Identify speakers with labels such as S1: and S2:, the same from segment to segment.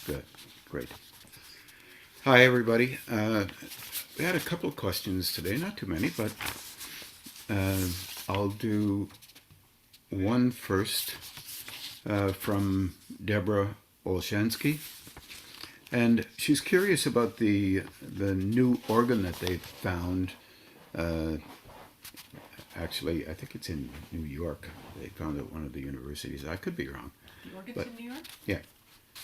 S1: Good. Great. Hi, everybody. We had a couple of questions today, not too many, but I'll do one first from Deborah Olshansky. And she's curious about the new organ that they found. Actually, I think it's in New York. They found it at one of the universities. I could be wrong.
S2: The organs
S1: But,
S2: in New York?
S1: yeah.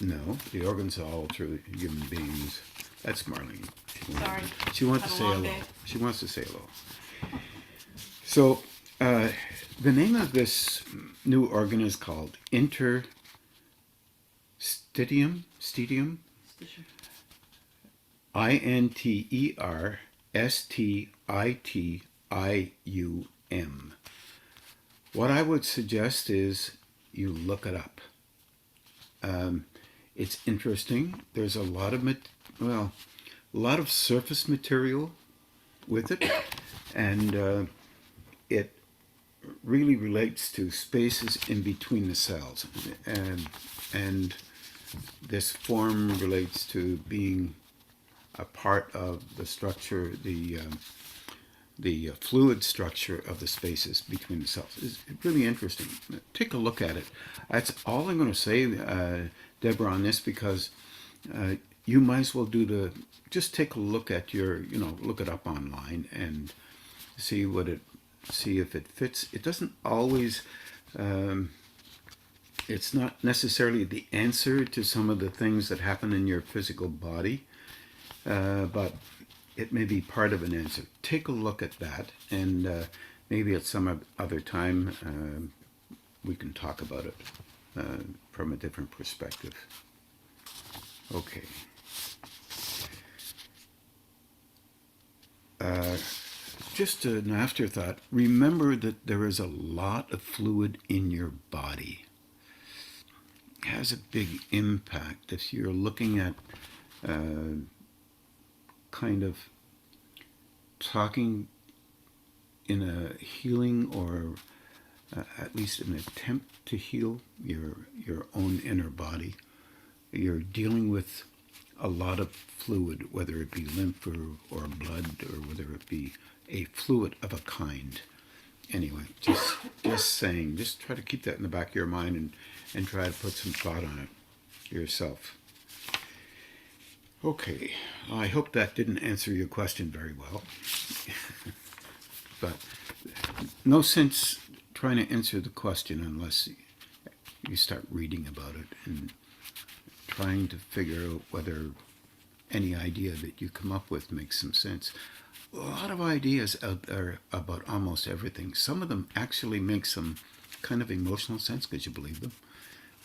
S1: No, the organs are all through human beings. That's Marlene.
S2: Sorry.
S1: She wants to
S2: Had a
S1: say
S2: long
S1: hello.
S2: day.
S1: She wants to say hello. So, the name of this new organ is called interstitium. Stitium.
S2: Station.
S1: Interstitium. What I would suggest is you look it up. It's interesting. There's a lot of a lot of surface material with it, and it really relates to spaces in between the cells, and this form relates to being a part of the structure, the fluid structure of the spaces between the cells. It's really interesting. Take a look at it. That's all I'm going to say, Deborah, on this, because you might as well just take a look at look it up online and see if it fits. It doesn't always, it's not necessarily the answer to some of the things that happen in your physical body, but it may be part of an answer. Take a look at that, and maybe at some other time we can talk about it from a different perspective. Okay. Just an afterthought. Remember that there is a lot of fluid in your body. It has a big impact if you're looking at kind of talking in a healing or at least an attempt to heal your own inner body. You're dealing with a lot of fluid, whether it be lymph or blood, or whether it be a fluid of a kind. Anyway, just saying, just try to keep that in the back of your mind and try to put some thought on it yourself. Okay, I hope that didn't answer your question very well. But no sense trying to answer the question unless you start reading about it and trying to figure out whether any idea that you come up with makes some sense. A lot of ideas out there about almost everything. Some of them actually make some kind of emotional sense because you believe them,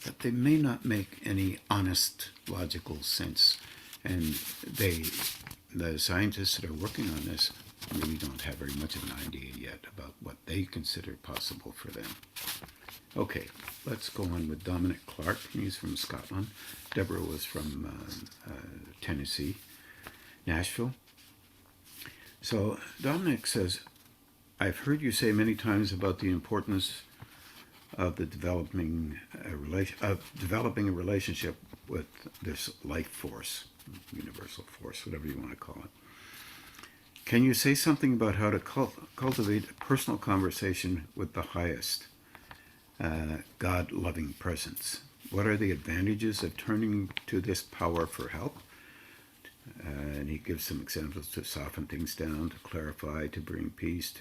S1: but they may not make any honest, logical sense. And the scientists that are working on this really don't have very much of an idea yet about what they consider possible for them. Okay, let's go on with Dominic Clark. He's from Scotland. Deborah was from Tennessee, Nashville. So Dominic says, I've heard you say many times about the importance of developing a relationship with this life force, universal force, whatever you want to call it. Can you say something about how to cultivate a personal conversation with the highest God-loving presence? What are the advantages of turning to this power for help? And he gives some examples to soften things down, to clarify, to bring peace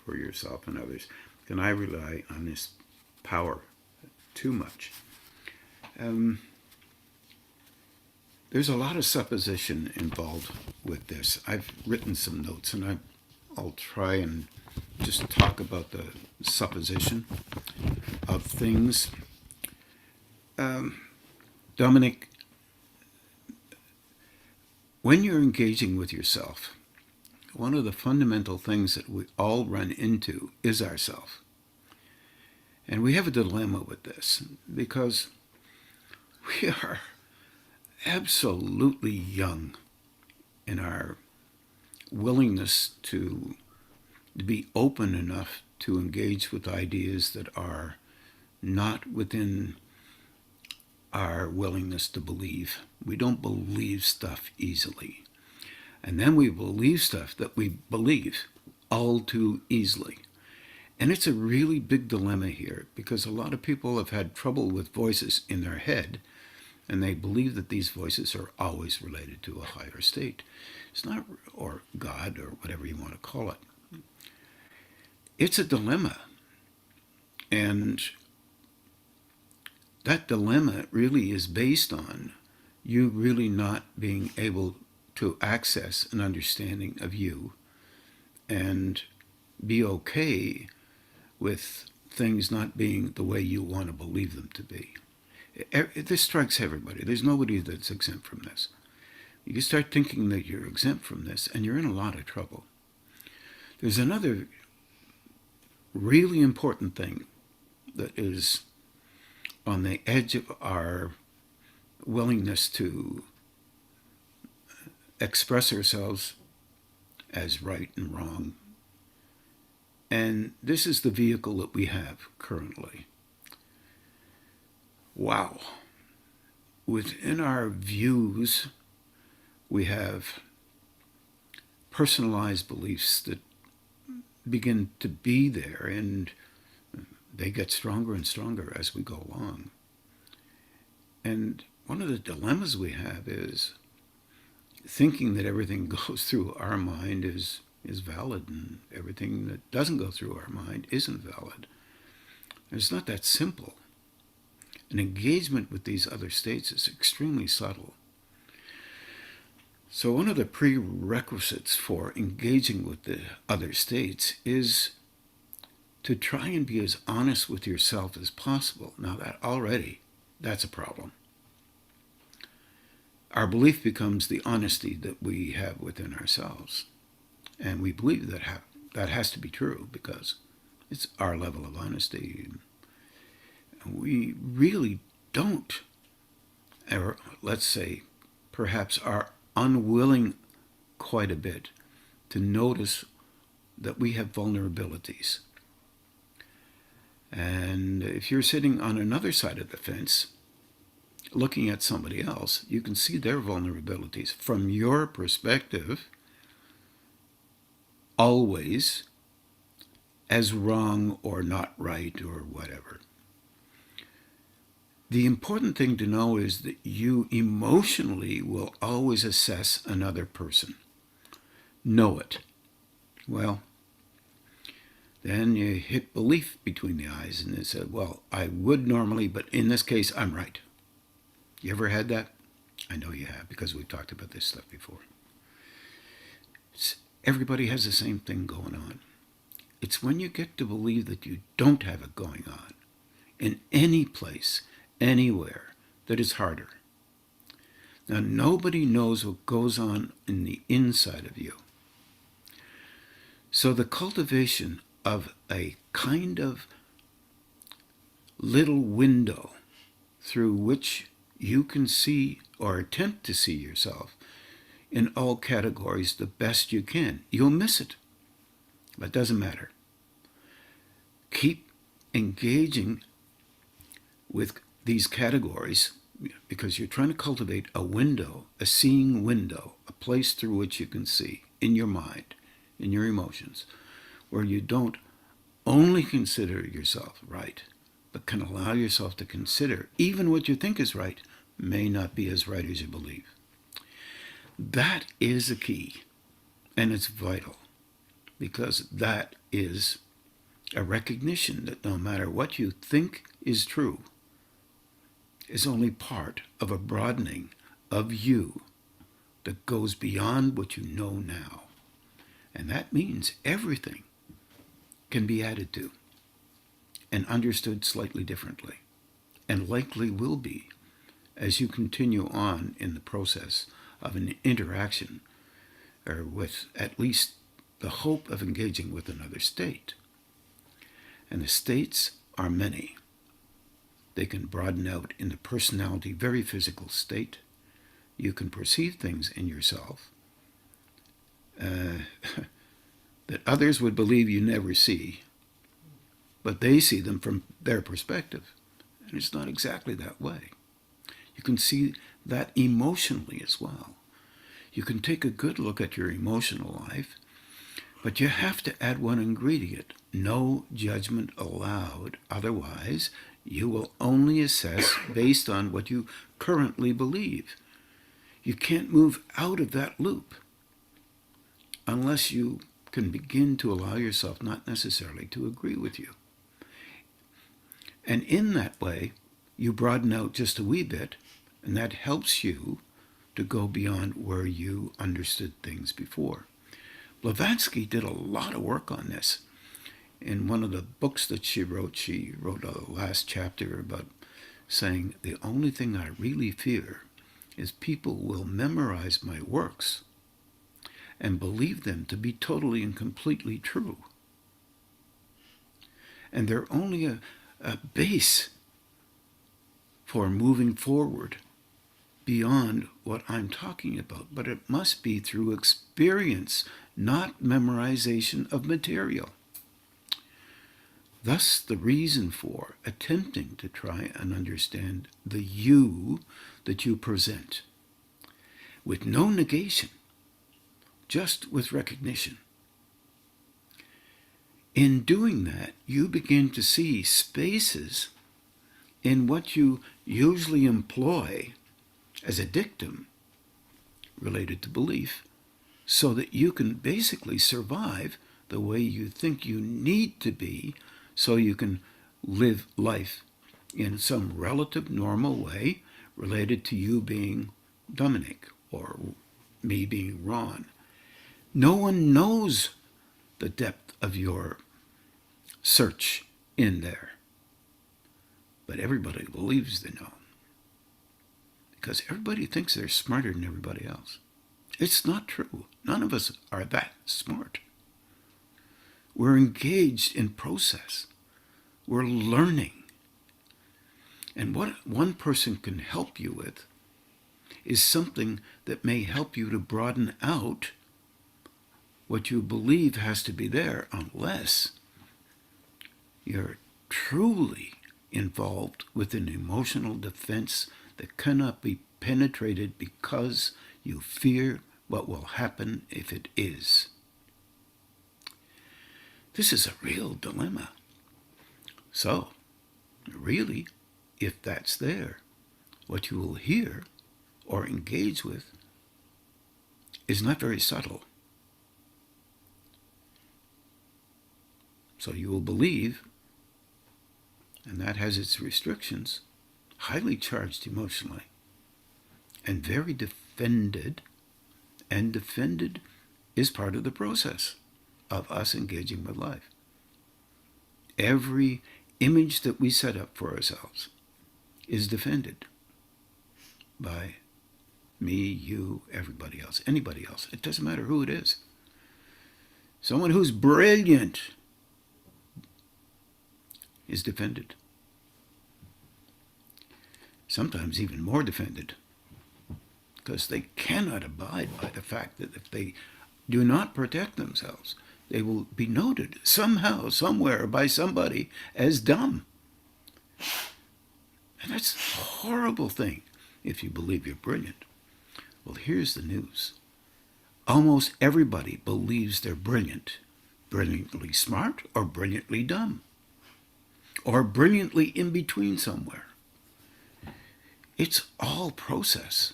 S1: for yourself and others. Can I rely on this power too much? There's a lot of supposition involved with this. I've written some notes, and I'll try and just talk about the supposition of things. Dominic, when you're engaging with yourself, one of the fundamental things that we all run into is ourself. And we have a dilemma with this because we are absolutely young in our willingness to be open enough to engage with ideas that are not within our willingness to believe We don't believe stuff easily. And then we believe stuff that we believe all too easily. And it's a really big dilemma here, because a lot of people have had trouble with voices in their head, and they believe that these voices are always related to a higher state. It's not, or God, or whatever you want to call it. It's a dilemma. And that dilemma really is based on you really not being able to access an understanding of you and be okay with things not being the way you want to believe them to be. This strikes everybody. There's nobody that's exempt from this. You start thinking that you're exempt from this, and you're in a lot of trouble. There's another really important thing that is on the edge of our willingness to express ourselves as right and wrong. And this is the vehicle that we have currently. Wow. Within our views, we have personalized beliefs that begin to be there, and they get stronger and stronger as we go along. And one of the dilemmas we have is thinking that everything goes through our mind is valid, and everything that doesn't go through our mind isn't valid. And it's not that simple. An engagement with these other states is extremely subtle. So one of the prerequisites for engaging with the other states is to try and be as honest with yourself as possible. Now that's a problem. Our belief becomes the honesty that we have within ourselves. And we believe that that has to be true because it's our level of honesty. We really don't, or let's say, perhaps are unwilling quite a bit to notice that we have vulnerabilities. And if you're sitting on another side of the fence, looking at somebody else, you can see their vulnerabilities from your perspective, always as wrong or not right or whatever. The important thing to know is that you emotionally will always assess another person. Know it. Well, then you hit belief between the eyes and it said, well, I would normally, but in this case, I'm right. You ever had that? I know you have, because we've talked about this stuff before. Everybody has the same thing going on. It's when you get to believe that you don't have it going on in any place, anywhere, that is harder. Now, nobody knows what goes on in the inside of you. So the cultivation of a kind of little window through which you can see or attempt to see yourself in all categories the best you can. You'll miss it, but it doesn't matter. Keep engaging with these categories because you're trying to cultivate a window, a seeing window, a place through which you can see in your mind, in your emotions, where you don't only consider yourself right, but can allow yourself to consider even what you think is right may not be as right as you believe. That is a key, and it's vital, because that is a recognition that no matter what you think is true, is only part of a broadening of you that goes beyond what you know now. And that means everything can be added to and understood slightly differently, and likely will be as you continue on in the process of an interaction, or with at least the hope of engaging with another state. And the states are many. They can broaden out in the personality, very physical state. You can perceive things in yourself that others would believe you never see, but they see them from their perspective. And it's not exactly that way. You can see that emotionally as well. You can take a good look at your emotional life, but you have to add one ingredient: no judgment allowed. Otherwise, you will only assess based on what you currently believe. You can't move out of that loop unless you can begin to allow yourself not necessarily to agree with you. And in that way, you broaden out just a wee bit, and that helps you to go beyond where you understood things before. Blavatsky did a lot of work on this. In one of the books that she wrote a last chapter about saying, the only thing I really fear is people will memorize my works and believe them to be totally and completely true. And they're only a base for moving forward beyond what I'm talking about. But it must be through experience, not memorization of material. Thus, the reason for attempting to try and understand the you that you present, with no negation, just with recognition. In doing that, you begin to see spaces in what you usually employ as a dictum related to belief, so that you can basically survive the way you think you need to be, so you can live life in some relative normal way related to you being Dominic or me being Ron. No one knows the depth of your search in there, but everybody believes they know, because everybody thinks they're smarter than everybody else. It's not true. None of us are that smart. We're engaged in process. We're learning. And what one person can help you with is something that may help you to broaden out what you believe has to be there, unless you're truly involved with an emotional defense that cannot be penetrated because you fear what will happen if it is. This is a real dilemma. So, really, if that's there, what you will hear or engage with is not very subtle. So you will believe, and that has its restrictions, highly charged emotionally, and very defended, and defended is part of the process of us engaging with life. Every image that we set up for ourselves is defended by me, you, everybody else, anybody else. It doesn't matter who it is. Someone who's brilliant is defended. Sometimes even more defended, because they cannot abide by the fact that if they do not protect themselves, they will be noted somehow, somewhere, by somebody as dumb. And that's a horrible thing if you believe you're brilliant. Well, here's the news. Almost everybody believes they're brilliant, brilliantly smart or brilliantly dumb, or brilliantly in between somewhere. It's all process.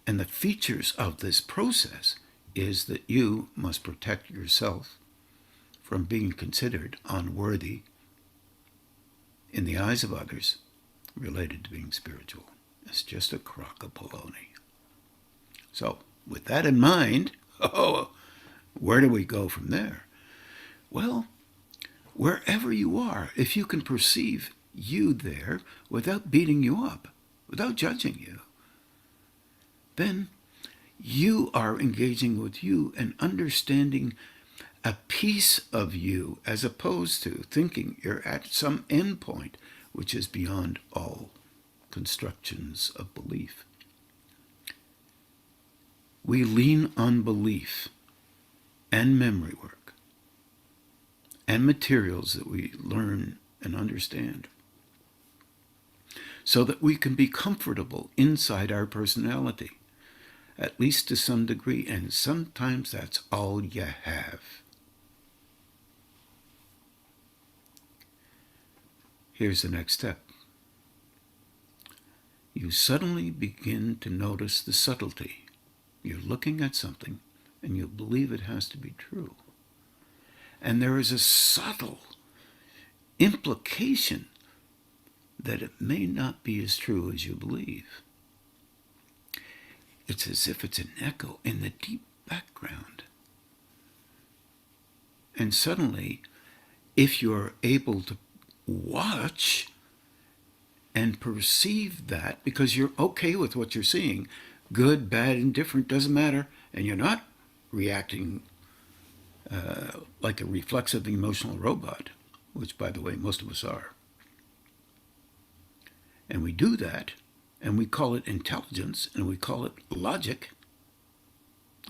S1: And the features of this process is that you must protect yourself from being considered unworthy in the eyes of others related to being spiritual. It's just a crock of baloney. So, with that in mind, where do we go from there? Well, wherever you are, if you can perceive you there without beating you up, without judging you, then you are engaging with you and understanding a piece of you, as opposed to thinking you're at some end point which is beyond all constructions of belief. We lean on belief and memory work and materials that we learn and understand so that we can be comfortable inside our personality, at least to some degree, and sometimes that's all you have. Here's the next step. You suddenly begin to notice the subtlety. You're looking at something and you believe it has to be true. And there is a subtle implication that it may not be as true as you believe. It's as if it's an echo in the deep background. And suddenly, if you're able to watch and perceive that, because you're okay with what you're seeing, good, bad, indifferent, doesn't matter, and you're not reacting like a reflexive emotional robot, which, by the way, most of us are. And we do that, and we call it intelligence, and we call it logic,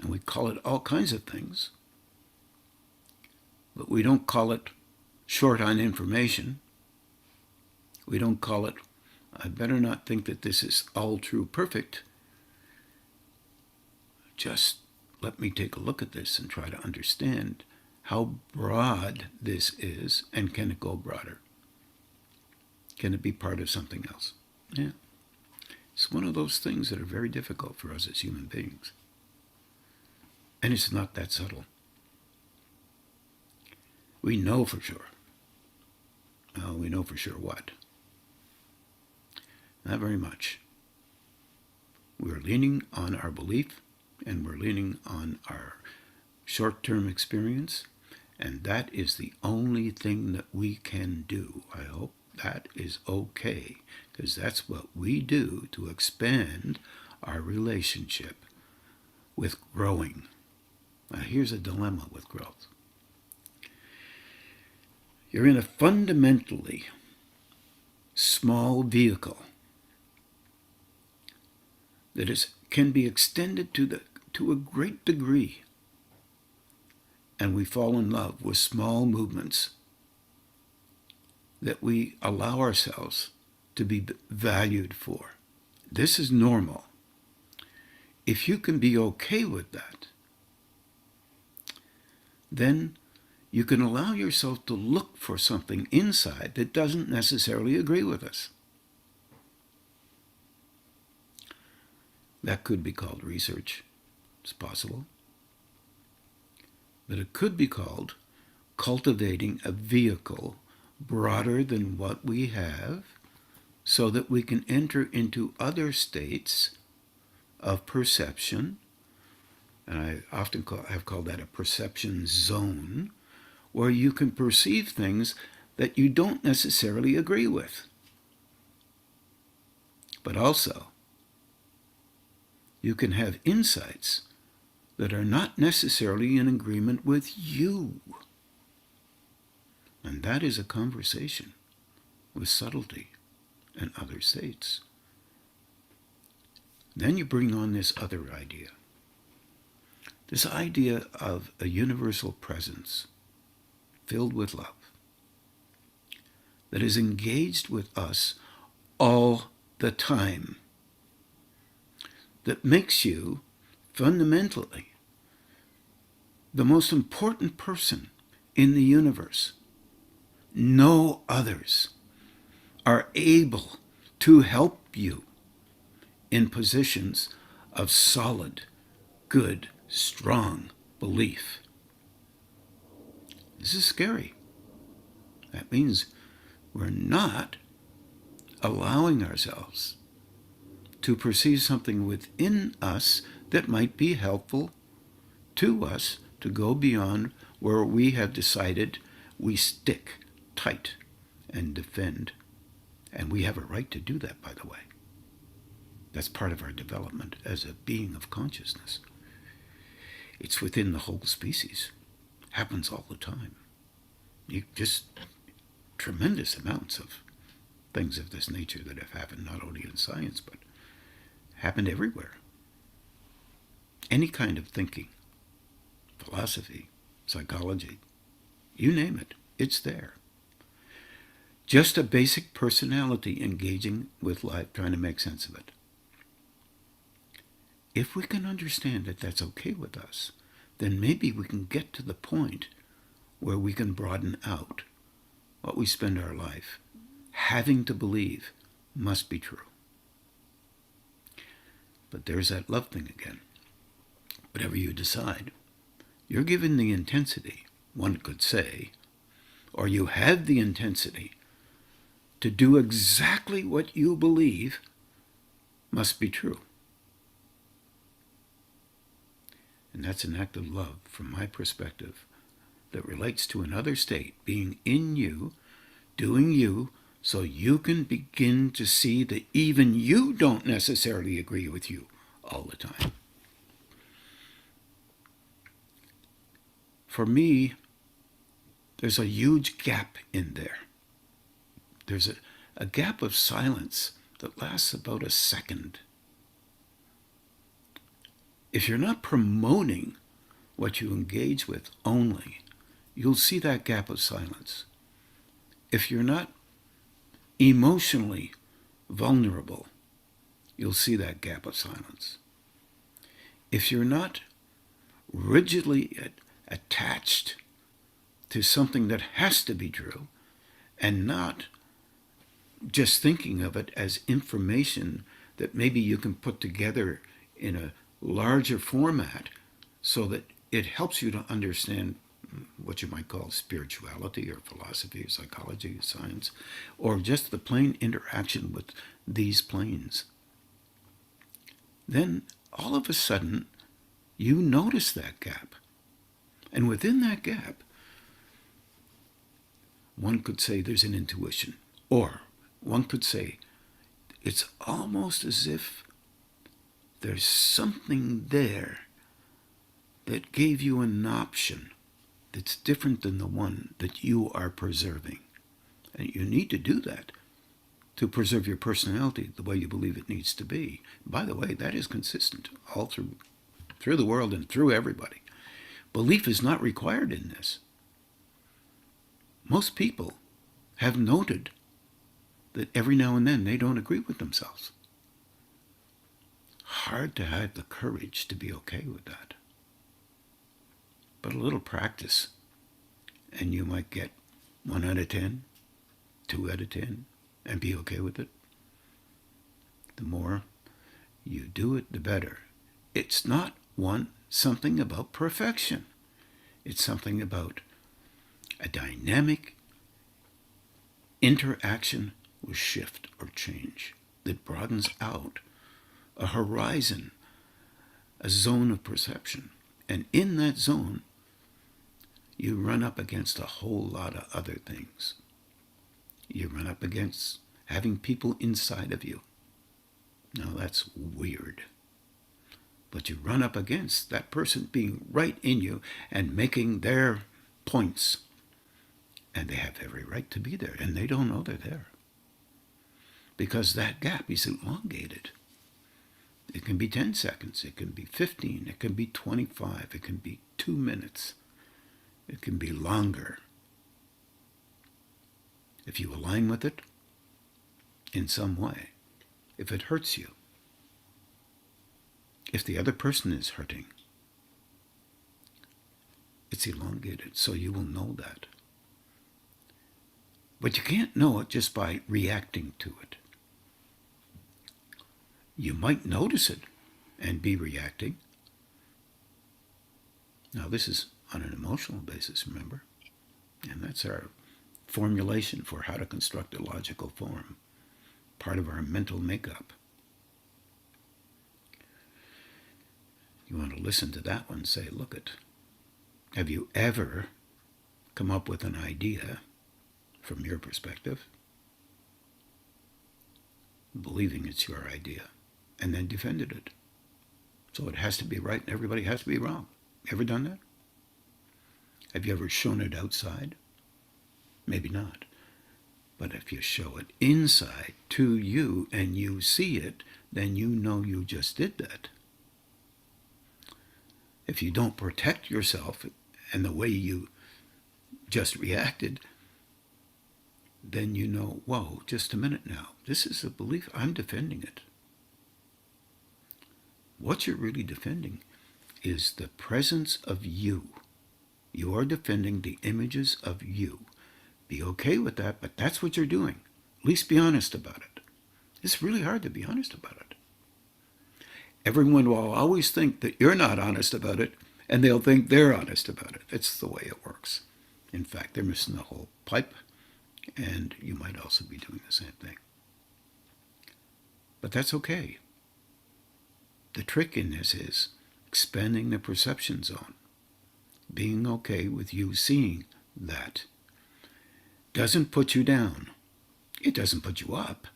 S1: and we call it all kinds of things. But we don't call it short on information. We don't call it, I better not think that this is all true perfect. Just let me take a look at this and try to understand how broad this is, and can it go broader? Can it be part of something else? Yeah. It's one of those things that are very difficult for us as human beings. And it's not that subtle. We know for sure. Well, we know for sure what? Not very much. We're leaning on our belief, and we're leaning on our short-term experience, and that is the only thing that we can do. I hope that is okay, because that's what we do to expand our relationship with growing. Now, here's a dilemma with growth. You're in a fundamentally small vehicle that can be extended to a great degree, and we fall in love with small movements that we allow ourselves to be valued for. This is normal. If you can be okay with that, then you can allow yourself to look for something inside that doesn't necessarily agree with us. That could be called research. It's possible. But it could be called cultivating a vehicle broader than what we have, so that we can enter into other states of perception. And I often have called that a perception zone, where you can perceive things that you don't necessarily agree with. But also, you can have insights that are not necessarily in agreement with you. And that is a conversation with subtlety and other states. Then you bring on this other idea. This idea of a universal presence filled with love that is engaged with us all the time, that makes you fundamentally the most important person in the universe. No others are able to help you in positions of solid, good, strong belief. This is scary. That means we're not allowing ourselves to perceive something within us that might be helpful to us to go beyond where we have decided we stick tight and defend. And we have a right to do that, by the way. That's part of our development as a being of consciousness. It's within the whole species. Happens all the time. Just tremendous amounts of things of this nature that have happened, not only in science, but happened everywhere. Any kind of thinking, philosophy, psychology, you name it, it's there. Just a basic personality engaging with life, trying to make sense of it. If we can understand that that's okay with us, then maybe we can get to the point where we can broaden out what we spend our life having to believe must be true. But there's that love thing again. Whatever you decide, you're given the intensity, one could say, or you have the intensity to do exactly what you believe must be true. And that's an act of love, from my perspective, that relates to another state, being in you, doing you, so you can begin to see that even you don't necessarily agree with you all the time. For me, there's a huge gap in there. There's a gap of silence that lasts about a second. If you're not promoting what you engage with only, you'll see that gap of silence. If you're not emotionally vulnerable, you'll see that gap of silence. If you're not rigidly attached to something that has to be true and not just thinking of it as information that maybe you can put together in a larger format so that it helps you to understand what you might call spirituality or philosophy or psychology or science, or just the plain interaction with these planes, then all of a sudden you notice that gap. And within that gap, one could say there's an intuition, or one could say it's almost as if there's something there that gave you an option that's different than the one that you are preserving. And you need to do that to preserve your personality the way you believe it needs to be. By the way, that is consistent all through the world and through everybody. Belief is not required in this. Most people have noted that every now and then they don't agree with themselves. Hard to have the courage to be okay with that. But a little practice, and you might get 1 out of 10, 2 out of 10, and be okay with it. The more you do it, the better. It's not something about perfection. It's something about a dynamic interaction with shift or change that broadens out a horizon, a zone of perception. And in that zone, you run up against a whole lot of other things. You run up against having people inside of you. Now that's weird. But you run up against that person being right in you and making their points. And they have every right to be there, and they don't know they're there. Because that gap is elongated. It can be 10 seconds, it can be 15, it can be 25, it can be 2 minutes. It can be longer. If you align with it in some way, if it hurts you, if the other person is hurting, it's elongated, so you will know that. But you can't know it just by reacting to it. You might notice it and be reacting. Now this is on an emotional basis, remember? And that's our formulation for how to construct a logical form, part of our mental makeup. You want to listen to that one and say, look it, have you ever come up with an idea from your perspective, believing it's your idea, and then defended it? So it has to be right and everybody has to be wrong. Ever done that? Have you ever shown it outside? Maybe not. But if you show it inside to you and you see it, then you know you just did that. If you don't protect yourself and the way you just reacted, then you know, whoa, just a minute now. This is a belief. I'm defending it. What you're really defending is the presence of you. You are defending the images of you. Be okay with that, but that's what you're doing. At least be honest about it. It's really hard to be honest about it. Everyone will always think that you're not honest about it, and they'll think they're honest about it. It's the way it works. In fact, they're missing the whole pipe, and you might also be doing the same thing. But that's okay. The trick in this is expanding the perception zone. Being okay with you seeing that doesn't put you down. It doesn't put you up,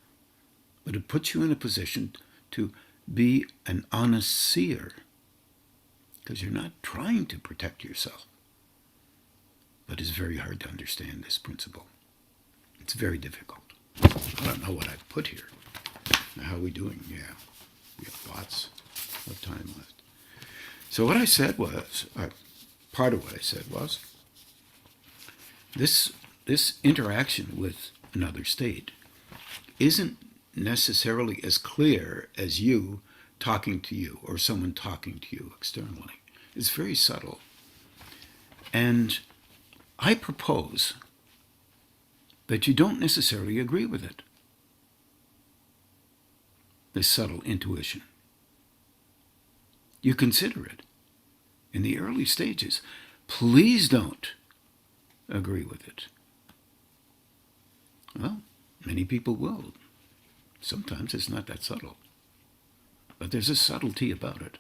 S1: but it puts you in a position to be an honest seer, because you're not trying to protect yourself. But it's very hard to understand this principle. It's very difficult. I don't know what I've put here. Now, how are we doing? Yeah, we have lots of time left. So what I said was, part of what I said was, this interaction with another state isn't necessarily as clear as you talking to you or someone talking to you externally. It's very subtle. And I propose that you don't necessarily agree with it, this subtle intuition. You consider it. In the early stages, please don't agree with it. Well, many people will. Sometimes it's not that subtle. But there's a subtlety about it.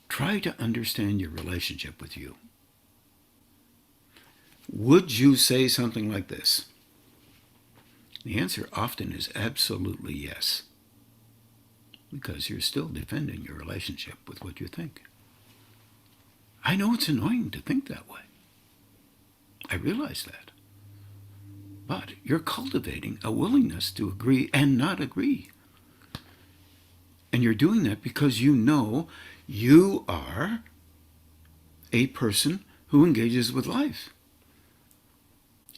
S1: Try to understand your relationship with you. Would you say something like this? The answer often is absolutely yes, because you're still defending your relationship with what you think. I know it's annoying to think that way. I realize that. But you're cultivating a willingness to agree and not agree. And you're doing that because you know you are a person who engages with life.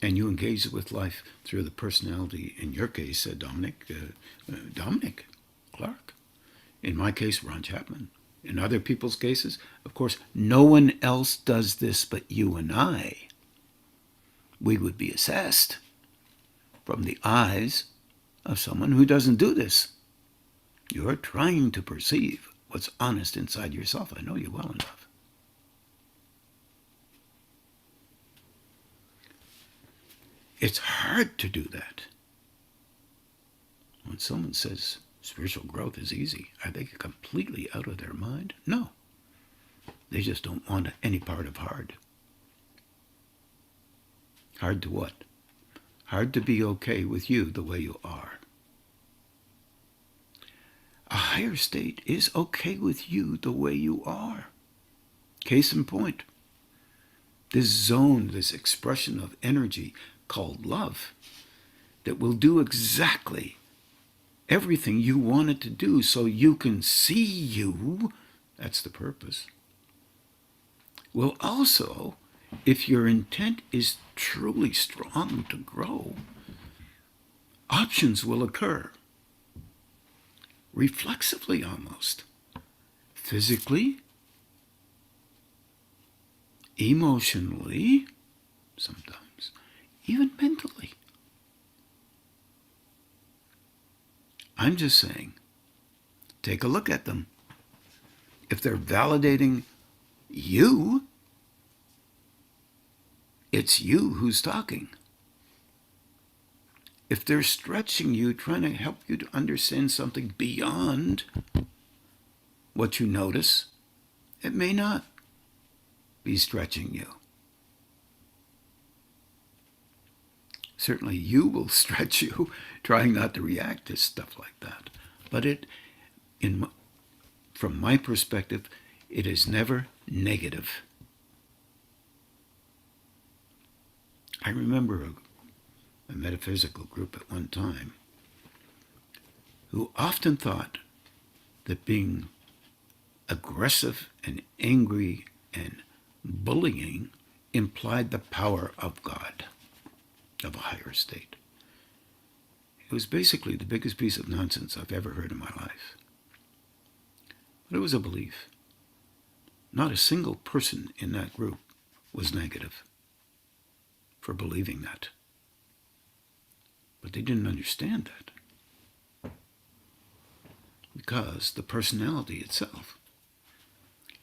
S1: And you engage with life through the personality, in your case, Dominic Clark. In my case, Ron Chapman. In other people's cases, of course, no one else does this but you and I. We would be assessed from the eyes of someone who doesn't do this. You're trying to perceive what's honest inside yourself. I know you well enough. It's hard to do that. When someone says spiritual growth is easy, are they completely out of their mind? No. They just don't want any part of hard. Hard to what? Hard to be okay with you the way you are. A higher state is okay with you the way you are. Case in point, this zone, this expression of energy called love, that will do exactly everything you want it to do so you can see you, that's the purpose, will also, if your intent is truly strong to grow, options will occur. Reflexively almost. Physically, emotionally, sometimes, even mentally. I'm just saying, take a look at them. If they're validating you, it's you who's talking. If they're stretching you, trying to help you to understand something beyond what you notice, it may not be stretching you. Certainly you will stretch you, trying not to react to stuff like that. But from my perspective, it is never negative. I remember a metaphysical group at one time who often thought that being aggressive and angry and bullying implied the power of God. of a higher state. It was basically the biggest piece of nonsense I've ever heard in my life. But it was a belief. Not a single person in that group was negative for believing that. But they didn't understand that. Because the personality itself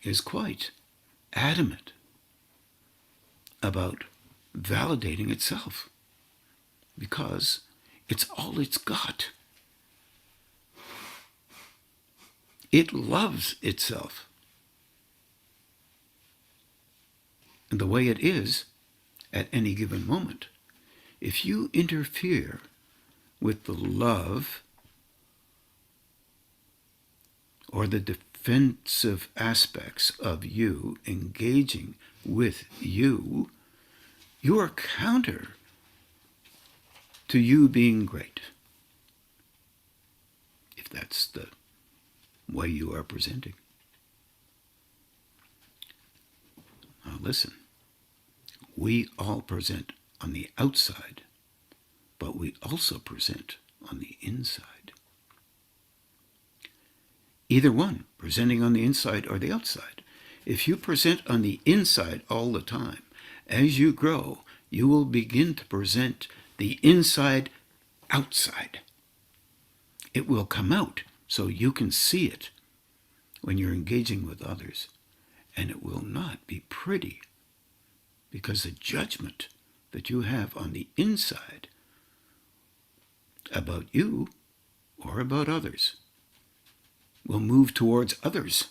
S1: is quite adamant about validating itself. Because it's all it's got. It loves itself. And the way it is at any given moment. If you interfere with the love or the defensive aspects of you engaging with you, you are counter to you being great. If that's the way you are presenting. Now listen, we all present on the outside, but we also present on the inside. Either one, presenting on the inside or the outside. If you present on the inside all the time, as you grow, you will begin to present the inside outside. It will come out so you can see it when you're engaging with others. And it will not be pretty because the judgment that you have on the inside about you or about others will move towards others.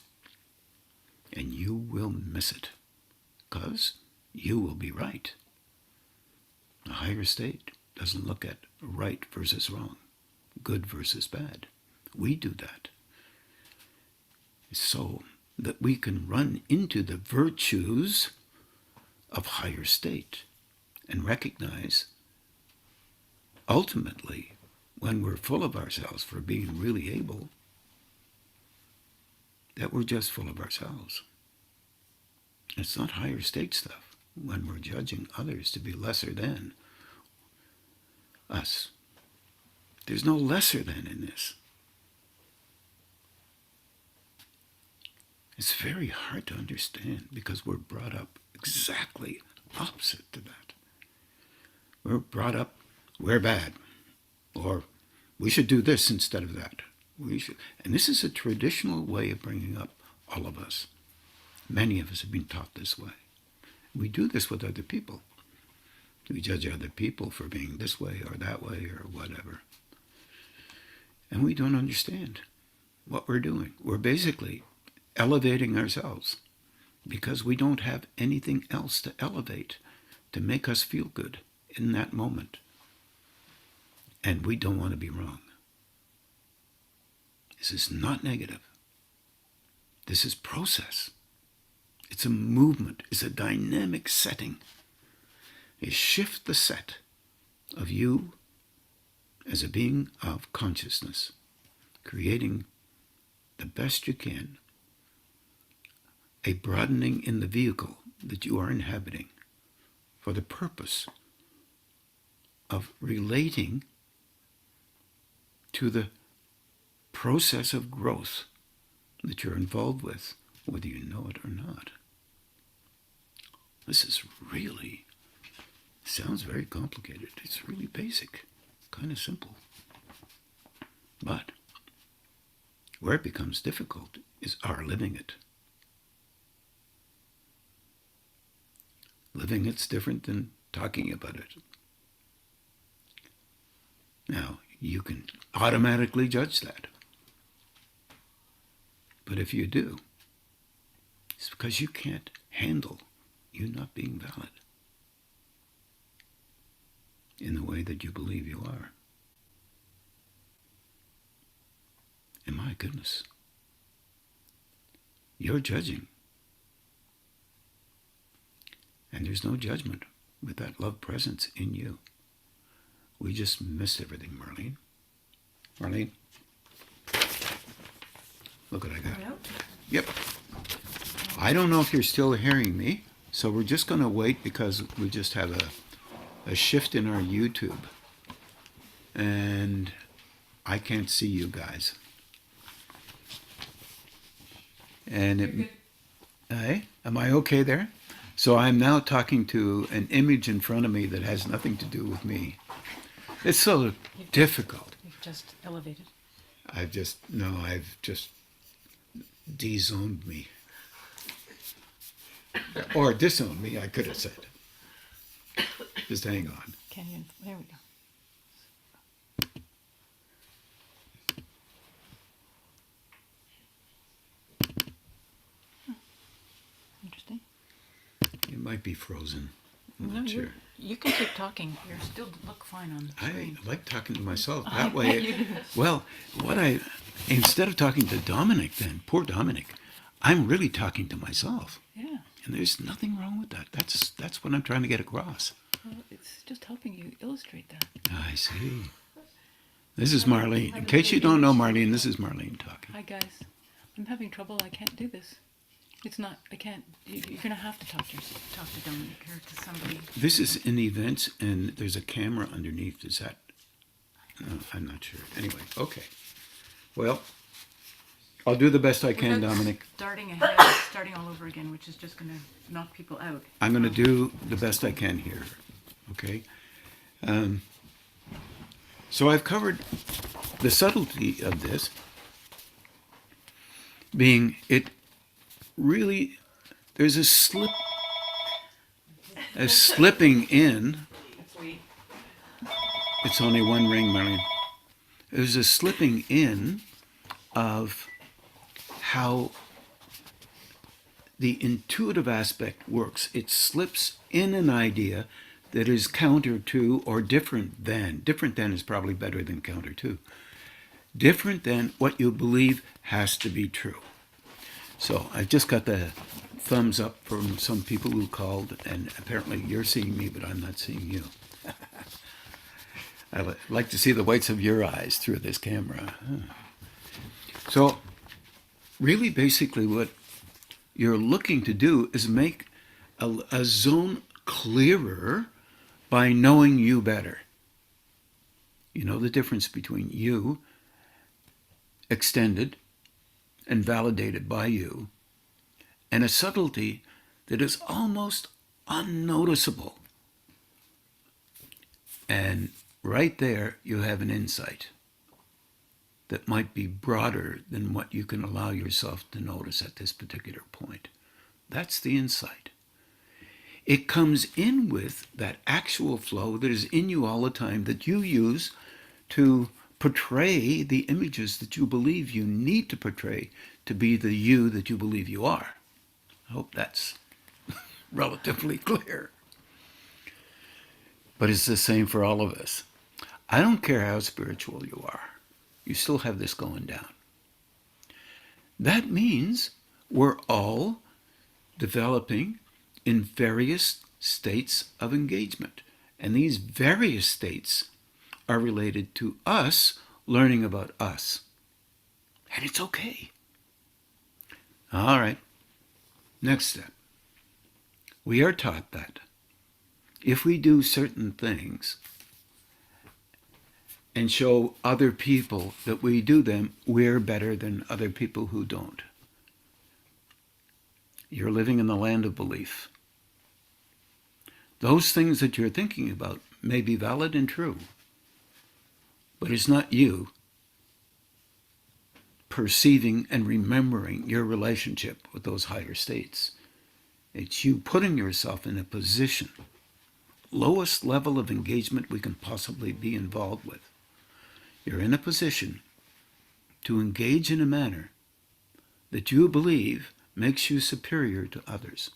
S1: And you will miss it because you will be right. A higher state doesn't look at right versus wrong, good versus bad. We do that. So that we can run into the virtues of higher state and recognize ultimately when we're full of ourselves for being really able that we're just full of ourselves. It's not higher state stuff when we're judging others to be lesser than us. There's no lesser than in this. It's very hard to understand because we're brought up exactly opposite to that. We're brought up, we're bad, or we should do this instead of that. We should, and this is a traditional way of bringing up all of us. Many of us have been taught this way. We do this with other people. We judge other people for being this way or that way or whatever. And we don't understand what we're doing. We're basically elevating ourselves because we don't have anything else to elevate to make us feel good in that moment. And we don't want to be wrong. This is not negative. This is process. It's a movement. It's a dynamic setting. You shift the set of you as a being of consciousness, creating the best you can, a broadening in the vehicle that you are inhabiting for the purpose of relating to the process of growth that you're involved with, whether you know it or not. This is really, sounds very complicated. It's really basic, kind of simple. But where it becomes difficult is our living it. Living it's different than talking about it. Now, you can automatically judge that. But if you do, it's because you can't handle you not being valid in the way that you believe you are. And my goodness, you're judging. And there's no judgment with that love presence in you. We just missed everything, Marlene. Marlene? Look what I got. Yep. I don't know if you're still hearing me, so we're just going to wait because we just have a shift in our YouTube, and I can't see you guys. And hey, am I okay there? So I'm now talking to an image in front of me that has nothing to do with me. It's so difficult.
S2: You've just elevated.
S1: I've just de-zoned me. Or disowned me, I could have said. Just hang on.
S2: Can you? There we go. Interesting.
S1: It might be frozen. I'm
S2: No,
S1: not sure.
S2: you can keep talking. You still look fine on the
S1: I
S2: screen.
S1: like talking to myself.
S2: I
S1: That way,
S2: bet you do.
S1: well, instead of talking to Dominic then, poor Dominic, I'm really talking to myself.
S2: Yeah.
S1: And there's nothing wrong with that. That's what I'm trying to get across.
S2: Well, it's just helping you illustrate that.
S1: I see. This is Marlene. In case you don't know Marlene, this is Marlene talking.
S2: Hi guys, I'm having trouble. I can't do this. It's not. I can't. You're gonna have to talk to Dominic or to somebody.
S1: This is in events, and there's a camera underneath. Is that? No, I'm not sure. Anyway, okay. Well, I'll do the best I can,
S2: Without
S1: Dominic.
S2: starting all over again, which is just gonna knock people out.
S1: I'm going to do the best I can here. Okay. So I've covered the subtlety of this, being it really there's a slipping in. It's only one ring, Marion. There's a slipping in of how the intuitive aspect works. It slips in an idea that is counter to or different than. Different than is probably better than counter to. Different than what you believe has to be true. So I just got the thumbs up from some people who called, and apparently you're seeing me, but I'm not seeing you. I like to see the whites of your eyes through this camera. So really basically what you're looking to do is make a zone clearer by knowing you better. You know the difference between you, extended and validated by you, and a subtlety that is almost unnoticeable. And right there you have an insight that might be broader than what you can allow yourself to notice at this particular point. That's the insight. It comes in with that actual flow that is in you all the time that you use to portray the images that you believe you need to portray to be the you that you believe you are. I hope that's relatively clear. But it's the same for all of us. I don't care how spiritual you are. You still have this going down. That means we're all developing in various states of engagement. And these various states are related to us learning about us. And it's okay. All right. Next step. We are taught that if we do certain things and show other people that we do them, we're better than other people who don't. You're living in the land of belief. Those things that you're thinking about may be valid and true, but it's not you perceiving and remembering your relationship with those higher states. It's you putting yourself in a position, lowest level of engagement we can possibly be involved with. You're in a position to engage in a manner that you believe makes you superior to others.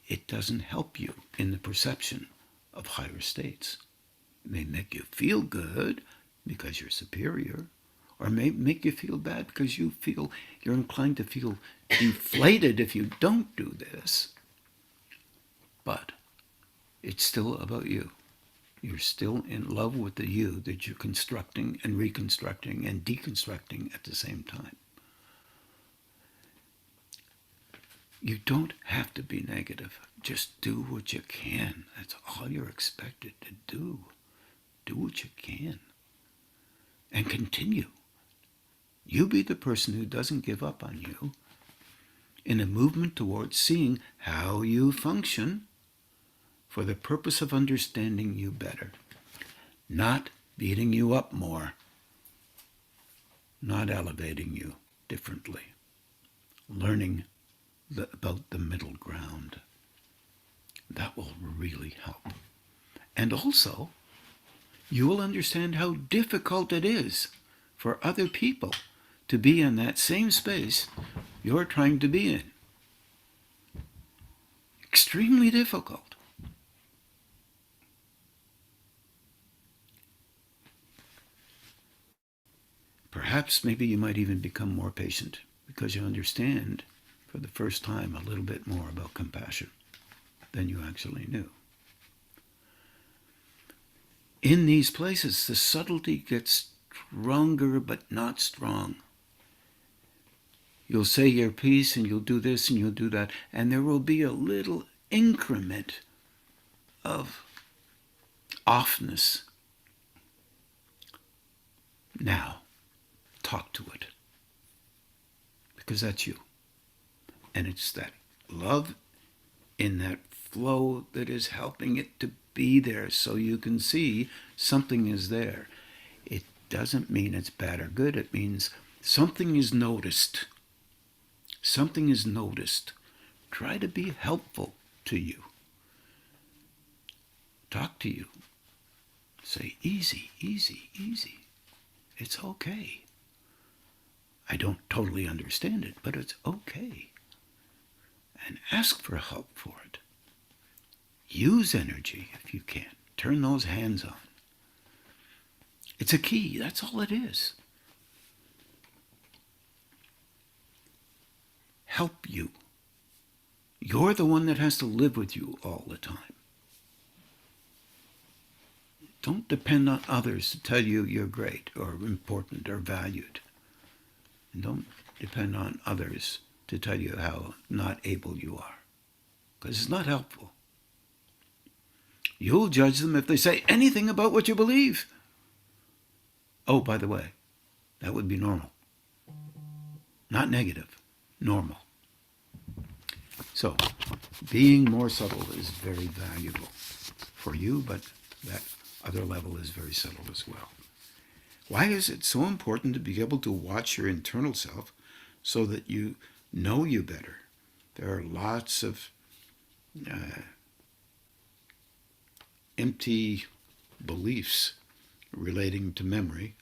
S1: It doesn't help you in the perception of higher states. It may make you feel good because you're superior, or may make you feel bad because you're inclined to feel deflated if you don't do this. But it's still about you. You're still in love with the you that you're constructing and reconstructing and deconstructing at the same time. You don't have to be negative. Just do what you can. That's all you're expected to do. Do what you can. And continue. You be the person who doesn't give up on you in a movement towards seeing how you function for the purpose of understanding you better. Not beating you up more. Not elevating you differently. Learning about the middle ground. That will really help. And also, you will understand how difficult it is for other people to be in that same space you're trying to be in. Extremely difficult. Perhaps maybe you might even become more patient because you understand for the first time a little bit more about compassion than you actually knew. In these places, the subtlety gets stronger but not strong. You'll say your piece and you'll do this and you'll do that, and there will be a little increment of offness. Now, talk to it. Because that's you. And it's that love in that flow that is helping it to be there so you can see something is there. It doesn't mean it's bad or good. It means something is noticed. Something is noticed. Try to be helpful to you. Talk to you. Say, easy, easy, easy. It's okay. I don't totally understand it, but it's okay. And ask for help for it. Use energy if you can. Turn those hands on. It's a key. That's all it is. Help you. You're the one that has to live with you all the time. Don't depend on others to tell you you're great or important or valued. And don't depend on others to tell you how not able you are, because it's not helpful. You'll judge them if they say anything about what you believe. Oh, by the way, that would be normal. Not negative, normal. So, being more subtle is very valuable for you, but that other level is very subtle as well. Why is it so important to be able to watch your internal self so that you know you better? There are lots of empty beliefs relating to memory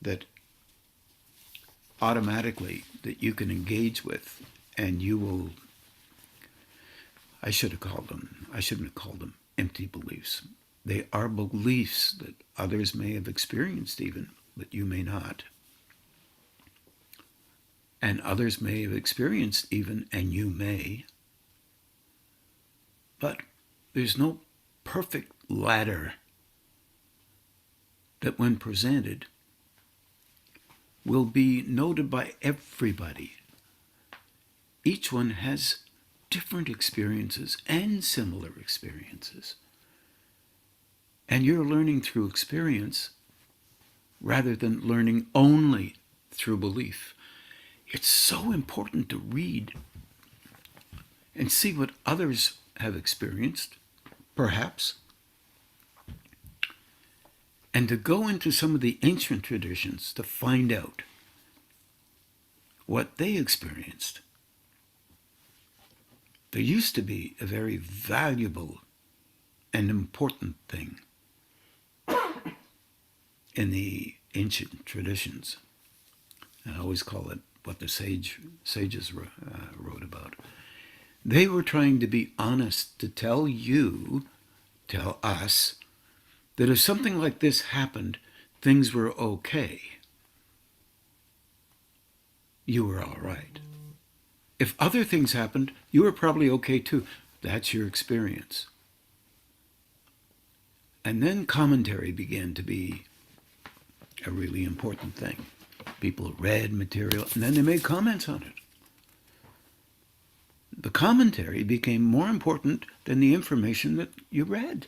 S1: that automatically that you can engage with, and you will, I shouldn't have called them empty beliefs. They are beliefs that others may have experienced even, but you may not. And others may have experienced even, and you may. But there's no perfect ladder that when presented will be noted by everybody. Each one has different experiences and similar experiences. And you're learning through experience rather than learning only through belief. It's so important to read and see what others have experienced, perhaps, and to go into some of the ancient traditions to find out what they experienced. There used to be a very valuable and important thing in the ancient traditions. I always call it what the sages wrote about. They were trying to be honest to tell us, that if something like this happened, things were okay. You were all right. If other things happened, you were probably okay too. That's your experience. And then commentary began to be a really important thing. People read material and then they made comments on it. commentary became more important than the information that you read.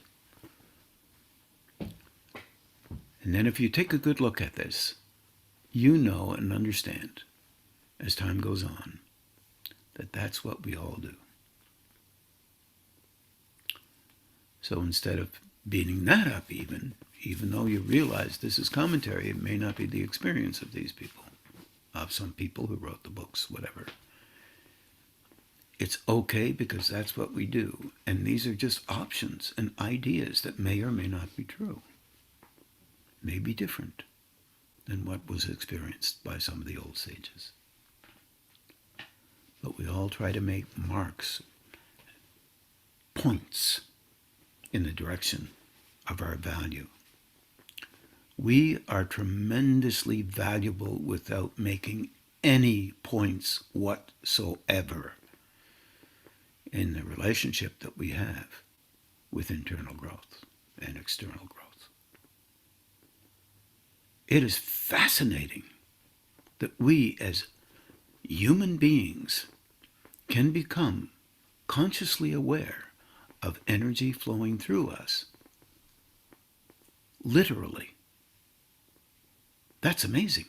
S1: And then if you take a good look at this, you know and understand as time goes on that that's what we all do. So instead of beating that up even though you realize this is commentary, it may not be the experience of these people, of some people who wrote the books, whatever. It's okay because that's what we do. And these are just options and ideas that may or may not be true. May be different than what was experienced by some of the old sages. But we all try to make marks, points in the direction of our value. We are tremendously valuable without making any points whatsoever in the relationship that we have with internal growth and external growth. It is fascinating that we as human beings can become consciously aware of energy flowing through us. Literally. That's amazing.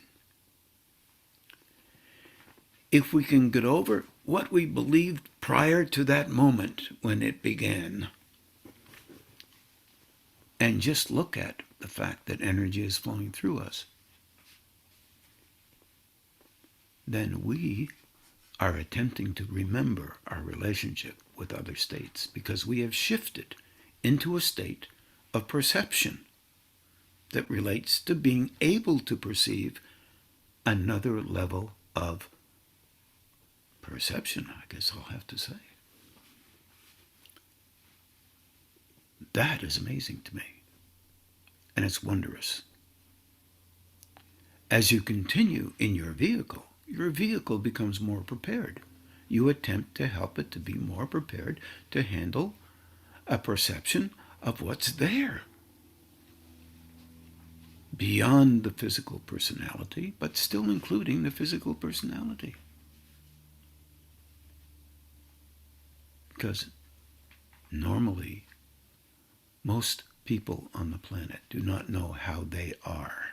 S1: If we can get over what we believed prior to that moment when it began, and just look at the fact that energy is flowing through us, then we are attempting to remember our relationship with other states because we have shifted into a state of perception that relates to being able to perceive another level of perception, I guess I'll have to say. That is amazing to me. And it's wondrous. As you continue in your vehicle becomes more prepared. You attempt to help it to be more prepared to handle a perception of what's there. Beyond the physical personality, but still including the physical personality. Because normally, most people on the planet do not know how they are.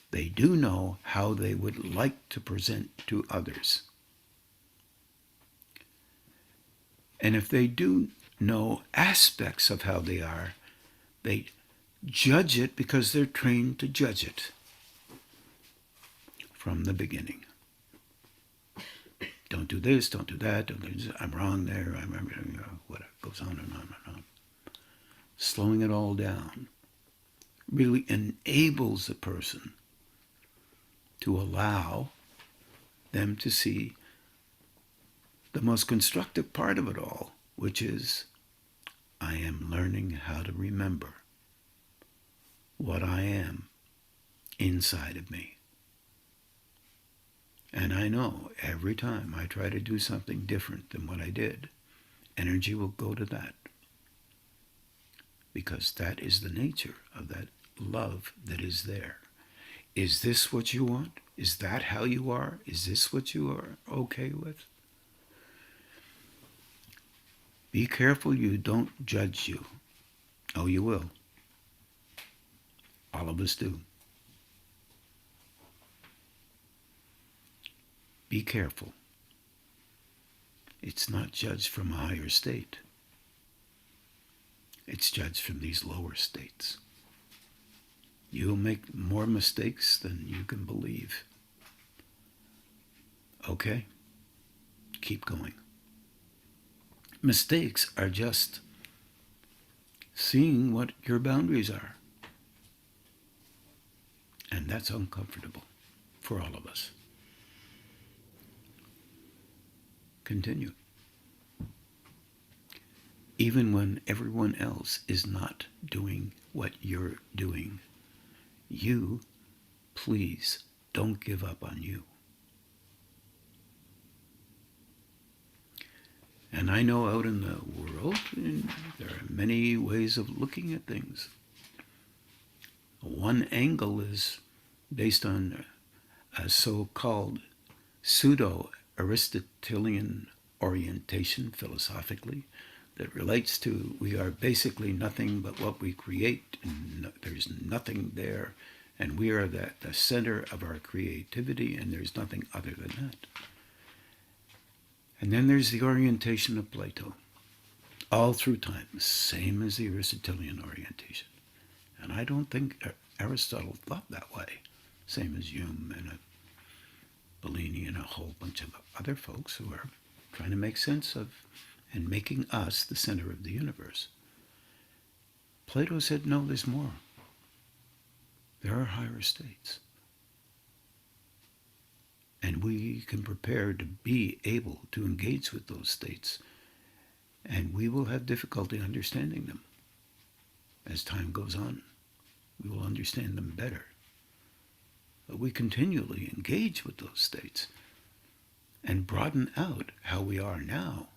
S1: They do know how they would like to present to others. And if they do know aspects of how they are, they judge it because they're trained to judge it from the beginning. Don't do this, don't do that, don't do this, I'm wrong there, what goes on and on and on. Slowing it all down really enables a person to allow them to see the most constructive part of it all, which is, I am learning how to remember what I am inside of me. And I know every time I try to do something different than what I did, energy will go to that. Because that is the nature of that love that is there. Is this what you want? Is that how you are? Is this what you are okay with? Be careful you don't judge you. Oh, you will. All of us do. Be careful. It's not judged from a higher state. It's judged from these lower states. You'll make more mistakes than you can believe. Okay? Keep going. Mistakes are just seeing what your boundaries are. And that's uncomfortable for all of us. Continue. Even when everyone else is not doing what you're doing, you, please, don't give up on you. And I know out in the world, there are many ways of looking at things. One angle is based on a so-called pseudo-Aristotelian orientation philosophically that relates to we are basically nothing but what we create, and there's nothing there, and we are the center of our creativity, and there's nothing other than that. And then there's the orientation of Plato, all through time, same as the Aristotelian orientation. And I don't think Aristotle thought that way, same as Hume and Bellini and a whole bunch of other folks who are trying to make sense of and making us the center of the universe. Plato said, no, there's more. There are higher states. And we can prepare to be able to engage with those states. And we will have difficulty understanding them. As time goes on, we will understand them better. But we continually engage with those states and broaden out how we are now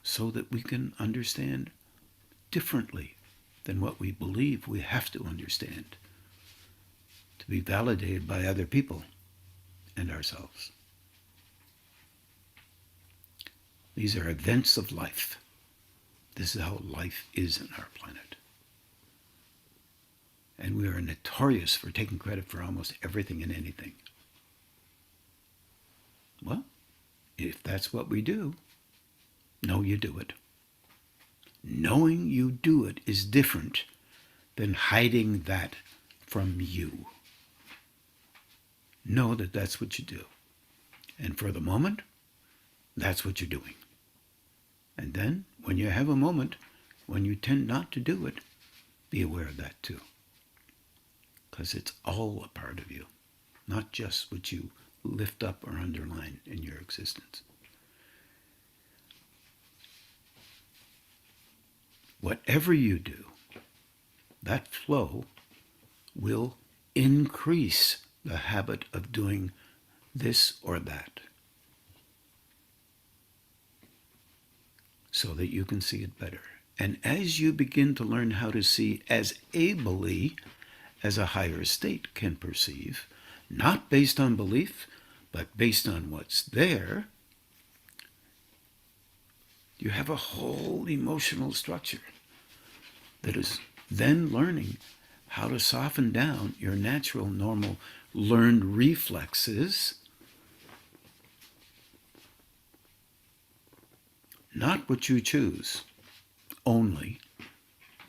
S1: so that we can understand differently than what we believe we have to understand to be validated by other people and ourselves. These are events of life. This is how life is in our planet. And we are notorious for taking credit for almost everything and anything. Well, if that's what we do, know you do it. Knowing you do it is different than hiding that from you. Know that that's what you do. And for the moment, that's what you're doing. And then, when you have a moment when you tend not to do it, be aware of that too. Because it's all a part of you, not just what you lift up or underline in your existence. Whatever you do, that flow will increase the habit of doing this or that so that you can see it better. And as you begin to learn how to see as ably as a higher state can perceive, not based on belief, but based on what's there, you have a whole emotional structure that is then learning how to soften down your natural, normal, learned reflexes, not what you choose only,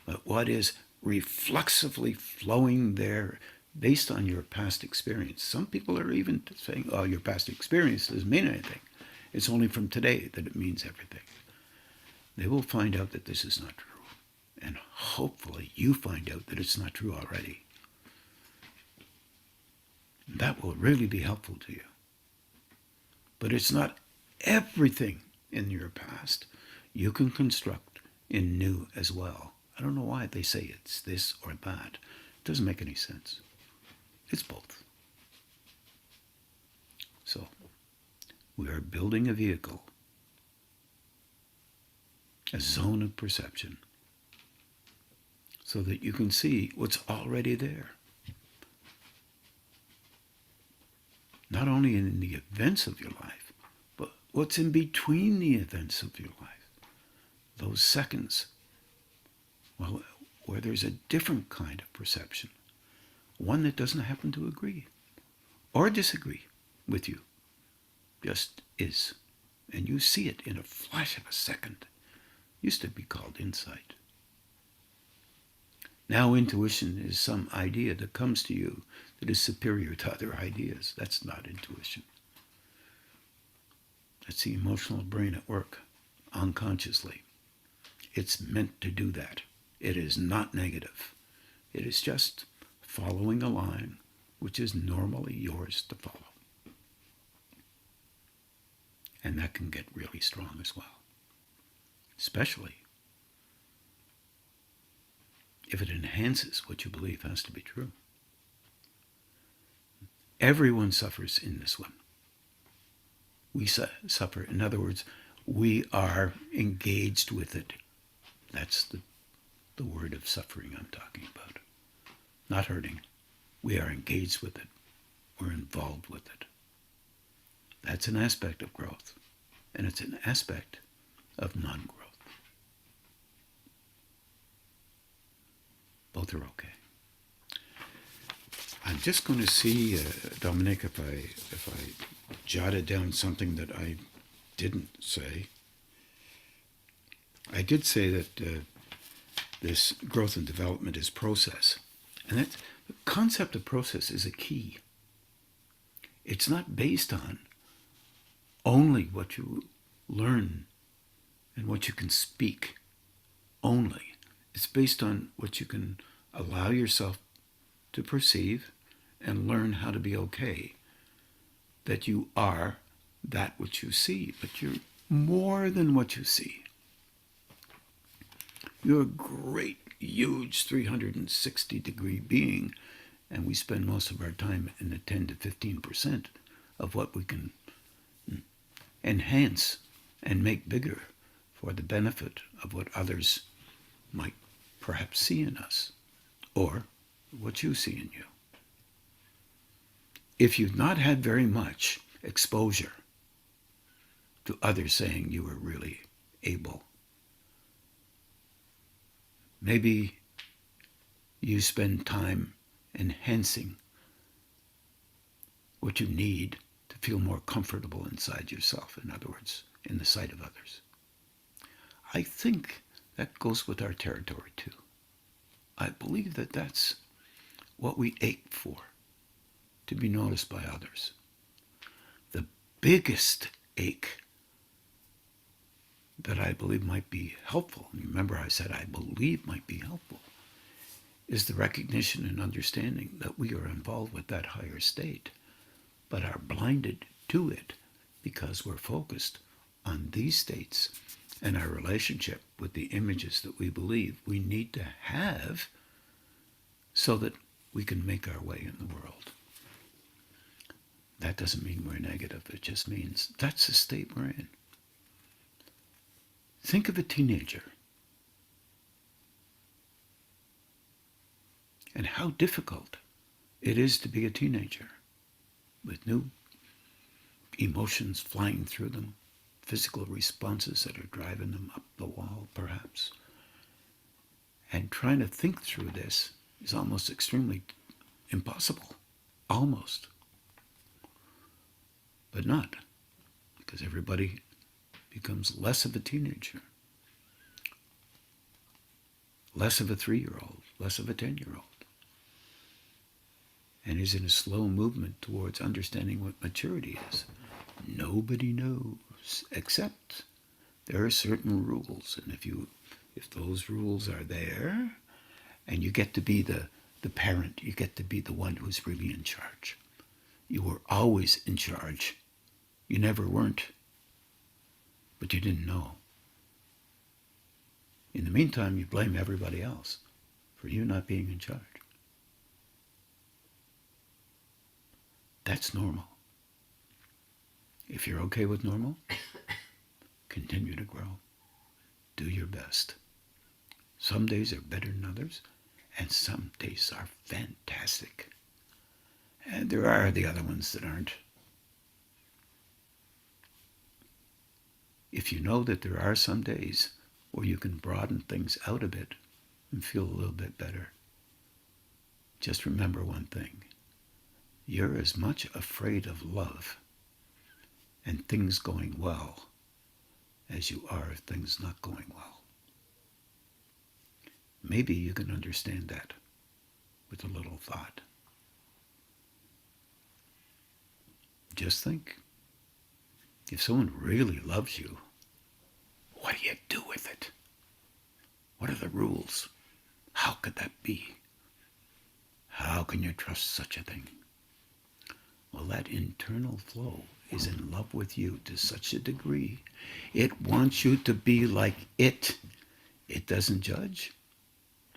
S1: but what is reflexively flowing there based on your past experience. Some people are even saying, oh, your past experience doesn't mean anything. It's only from today that it means everything. They will find out that this is not true. And hopefully you find out that it's not true already. That will really be helpful to you. But it's not everything in your past you can construct in new as well. I don't know why they say it's this or that. It doesn't make any sense. It's both. So, we are building a vehicle, a zone of perception, so that you can see what's already there. Not only in the events of your life, but what's in between the events of your life. Those seconds, well, where there's a different kind of perception, one that doesn't happen to agree or disagree with you, just is. And you see it in a flash of a second. Used to be called insight. Now intuition is some idea that comes to you that is superior to other ideas. That's not intuition. That's the emotional brain at work, unconsciously. It's meant to do that. It is not negative. It is just following a line which is normally yours to follow. And that can get really strong as well. Especially if it enhances what you believe has to be true. Everyone suffers in this one. We suffer. In other words, we are engaged with it. That's the word of suffering I'm talking about. Not hurting. We are engaged with it. We're involved with it. That's an aspect of growth. and it's an aspect of non-growth. Both are okay. I'm just going to see, Dominic, if I jotted down something that I didn't say. I did say that this growth and development is process. And that the concept of process is a key. It's not based on only what you learn and what you can speak only. It's based on what you can allow yourself to perceive and learn how to be okay. That you are that which you see, but you're more than what you see. You're a great, huge 360-degree being, and we spend most of our time in the 10 to 15% of what we can enhance and make bigger for the benefit of what others might perhaps see in us, or what you see in you. If you've not had very much exposure to others saying you were really able, maybe you spend time enhancing what you need to feel more comfortable inside yourself, in other words, in the sight of others. I think that goes with our territory too. I believe that that's what we ache for, to be noticed by others. The biggest ache that I believe might be helpful, remember I said I believe might be helpful, is the recognition and understanding that we are involved with that higher state, but are blinded to it because we're focused on these states and our relationship with the images that we believe we need to have so that we can make our way in the world. That doesn't mean we're negative. It just means that's the state we're in. Think of a teenager and how difficult it is to be a teenager with new emotions flying through them, physical responses that are driving them up the wall, perhaps. And trying to think through this is almost extremely impossible. Almost. But not, because everybody becomes less of a teenager, less of a 3-year-old, less of a 10-year-old, and is in a slow movement towards understanding what maturity is. Nobody knows, except there are certain rules, and if those rules are there, and you get to be the parent, you get to be the one who's really in charge. You were always in charge. You never weren't, but you didn't know. In the meantime, you blame everybody else for you not being in charge. That's normal. If you're okay with normal, continue to grow. Do your best. Some days are better than others, and some days are fantastic. And there are the other ones that aren't. If you know that there are some days where you can broaden things out a bit and feel a little bit better, just remember one thing. You're as much afraid of love and things going well as you are of things not going well. Maybe you can understand that with a little thought. Just think, if someone really loves you, what do you do with it? What are the rules? How could that be? How can you trust such a thing? Well, that internal flow is in love with you to such a degree. It wants you to be like it. It doesn't judge.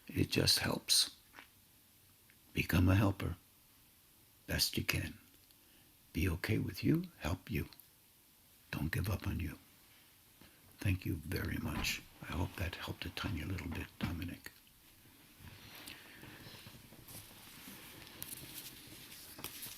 S1: It just helps. Become a helper. Best you can. Be okay with you. Help you. Don't give up on you. Thank you very much. I hope that helped a tiny little bit, Dominic.